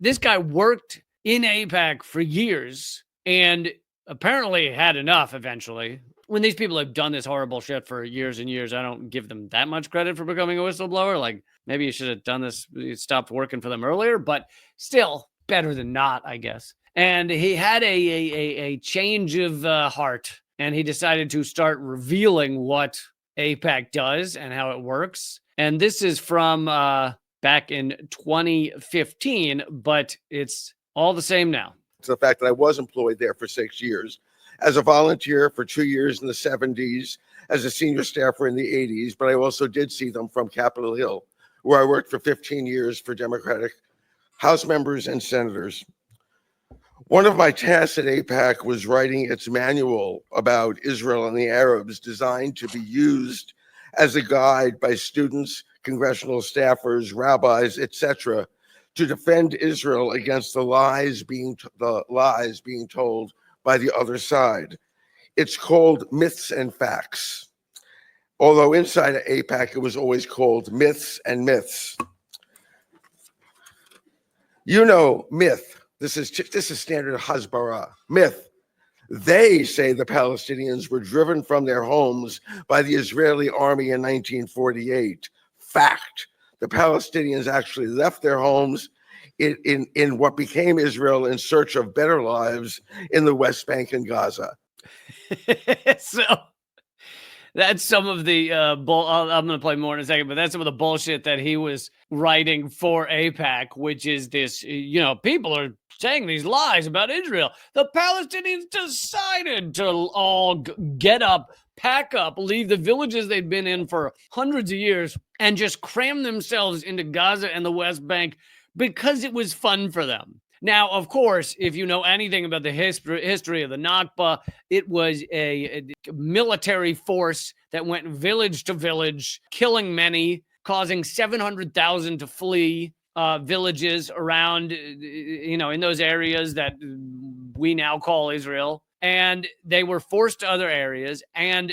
this guy worked in AIPAC for years and apparently had enough eventually. When these people have done this horrible shit for years and years, I don't give them that much credit for becoming a whistleblower. Like, maybe you should have done this, stopped working for them earlier, but still better than not, I guess. And he had a change of heart, and he decided to start revealing what AIPAC does and how it works. And this is from back in 2015, but it's all the same now. It's the fact that I was employed there for 6 years, as a volunteer for 2 years in the 70s, as a senior staffer in the 80s, but I also did see them from Capitol Hill, where I worked for 15 years for Democratic House members and senators. One of my tasks at AIPAC was writing its manual about Israel and the Arabs, designed to be used as a guide by students, congressional staffers, rabbis, etc., to defend Israel against the lies being told by the other side. It's called Myths and Facts. Although inside of AIPAC, it was always called Myths and Myths. You know, myth. This is standard Hasbara. Myth. They say the Palestinians were driven from their homes by the Israeli army in 1948. Fact. The Palestinians actually left their homes in what became Israel in search of better lives in the West Bank and Gaza. So that's some of the I'm going to play more in a second, but that's some of the bullshit that he was writing for AIPAC, which is this, people are saying these lies about Israel. The Palestinians decided to all get up, pack up, leave the villages they'd been in for hundreds of years, and just cram themselves into Gaza and the West Bank because it was fun for them. Now, of course, if you know anything about the history of the Nakba, it was a military force that went village to village, killing many, causing 700,000 to flee villages around, in those areas that we now call Israel. And they were forced to other areas, and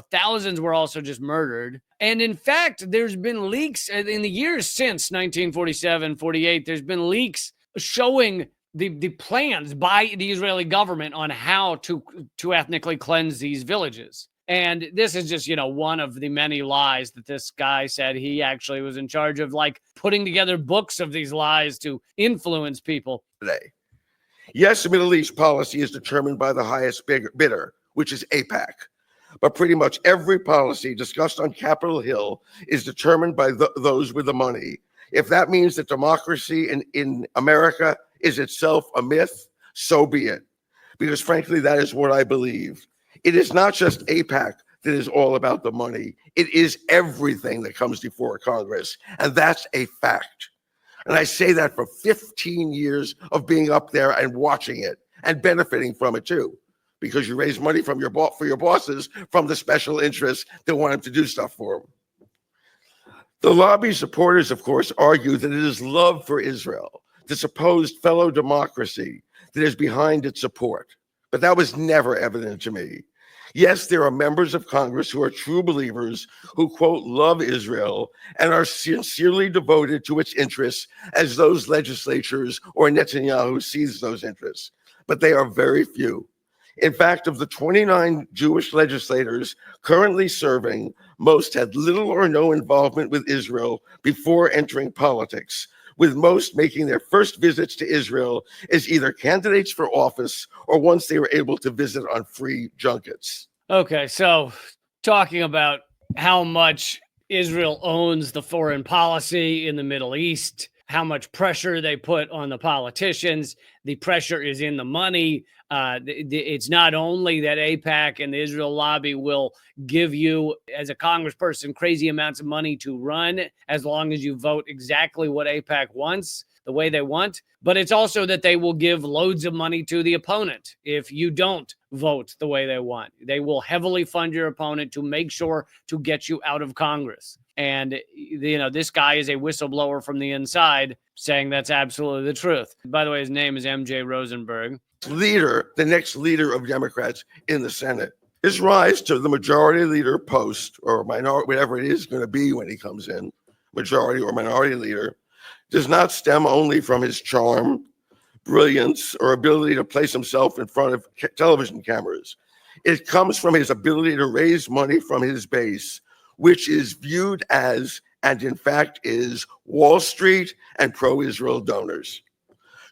thousands were also just murdered. And in fact, there's been leaks in the years since 1947, 48. There's been leaks showing the plans by the Israeli government on how to ethnically cleanse these villages. And this is just, one of the many lies that this guy said. He actually was in charge of, putting together books of these lies to influence people. Today. Yes, the Middle East policy is determined by the highest bidder, which is AIPAC. But pretty much every policy discussed on Capitol Hill is determined by those with the money. If that means that democracy in America is itself a myth, so be it. Because frankly, that is what I believe. It is not just AIPAC that is all about the money. It is everything that comes before Congress. And that's a fact. And I say that for 15 years of being up there and watching it and benefiting from it too. Because you raise money from for your bosses from the special interests that want them to do stuff for them. The lobby supporters, of course, argue that it is love for Israel, the supposed fellow democracy, that is behind its support. But that was never evident to me. Yes, there are members of Congress who are true believers who, quote, love Israel and are sincerely devoted to its interests as those legislatures or Netanyahu sees those interests. But they are very few. In fact, of the 29 Jewish legislators currently serving, most had little or no involvement with Israel before entering politics, with most making their first visits to Israel as either candidates for office or once they were able to visit on free junkets. Okay, so talking about how much Israel owns the foreign policy in the Middle East, how much pressure they put on the politicians. The pressure is in the money. It's not only that AIPAC and the Israel lobby will give you, as a congressperson, crazy amounts of money to run as long as you vote exactly what AIPAC wants, the way they want, but it's also that they will give loads of money to the opponent if you don't vote the way they want. They will heavily fund your opponent to make sure to get you out of Congress. And, this guy is a whistleblower from the inside saying that's absolutely the truth. By the way, his name is MJ Rosenberg. The next leader of Democrats in the Senate. His rise to the majority leader post, or minority, whatever it is going to be when he comes in, majority or minority leader, does not stem only from his charm, brilliance, or ability to place himself in front of television cameras. It comes from his ability to raise money from his base, which is viewed as, and in fact is, Wall Street and pro-Israel donors.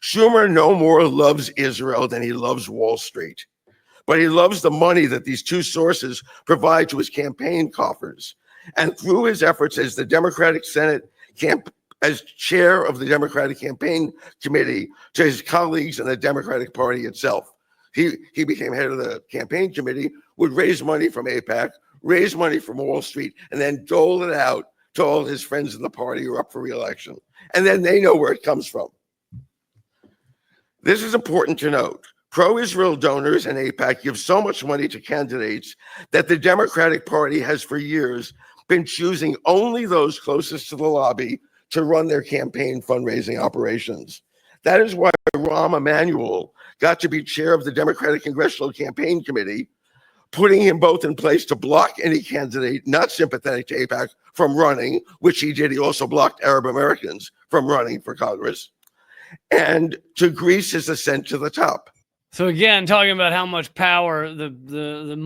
Schumer no more loves Israel than he loves Wall Street, but he loves the money that these two sources provide to his campaign coffers. And through his efforts as the Democratic Senate as chair of the Democratic Campaign Committee to his colleagues in the Democratic Party itself. He became head of the campaign committee, would raise money from AIPAC, raise money from Wall Street, and then dole it out to all his friends in the party who are up for re-election. And then they know where it comes from. This is important to note. Pro-Israel donors and AIPAC give so much money to candidates that the Democratic Party has for years been choosing only those closest to the lobby to run their campaign fundraising operations. That is why Rahm Emanuel got to be chair of the Democratic Congressional Campaign Committee, putting him both in place to block any candidate not sympathetic to AIPAC from running, which he did. He also blocked Arab Americans from running for Congress, and to grease his ascent to the top. So again, talking about how much power the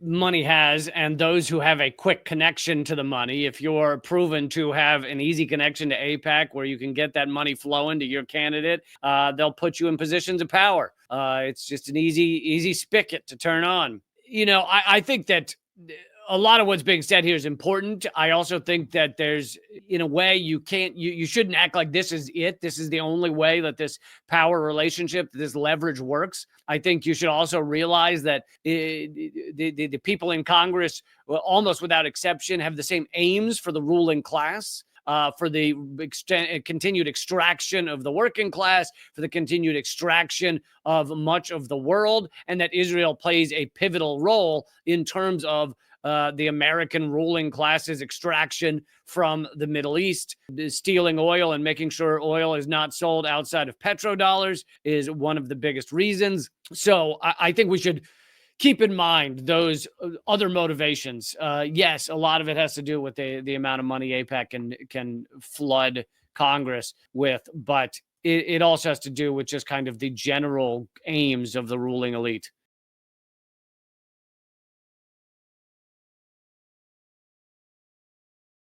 money has, and those who have a quick connection to the money. If you're proven to have an easy connection to AIPAC, where you can get that money flowing to your candidate, they'll put you in positions of power. It's just an easy spigot to turn on. You know, I think that a lot of what's being said here is important. I also think that there's, in a way, you shouldn't act like this is it. This is the only way that this power relationship, this leverage works. I think you should also realize that the people in Congress, almost without exception, have the same aims for the ruling class. For the continued extraction of the working class, for the continued extraction of much of the world, and that Israel plays a pivotal role in terms of the American ruling class's extraction from the Middle East. Stealing oil and making sure oil is not sold outside of petrodollars is one of the biggest reasons. So I think we should keep in mind those other motivations. Yes, a lot of it has to do with the amount of money AIPAC can flood Congress with, but it also has to do with just kind of the general aims of the ruling elite.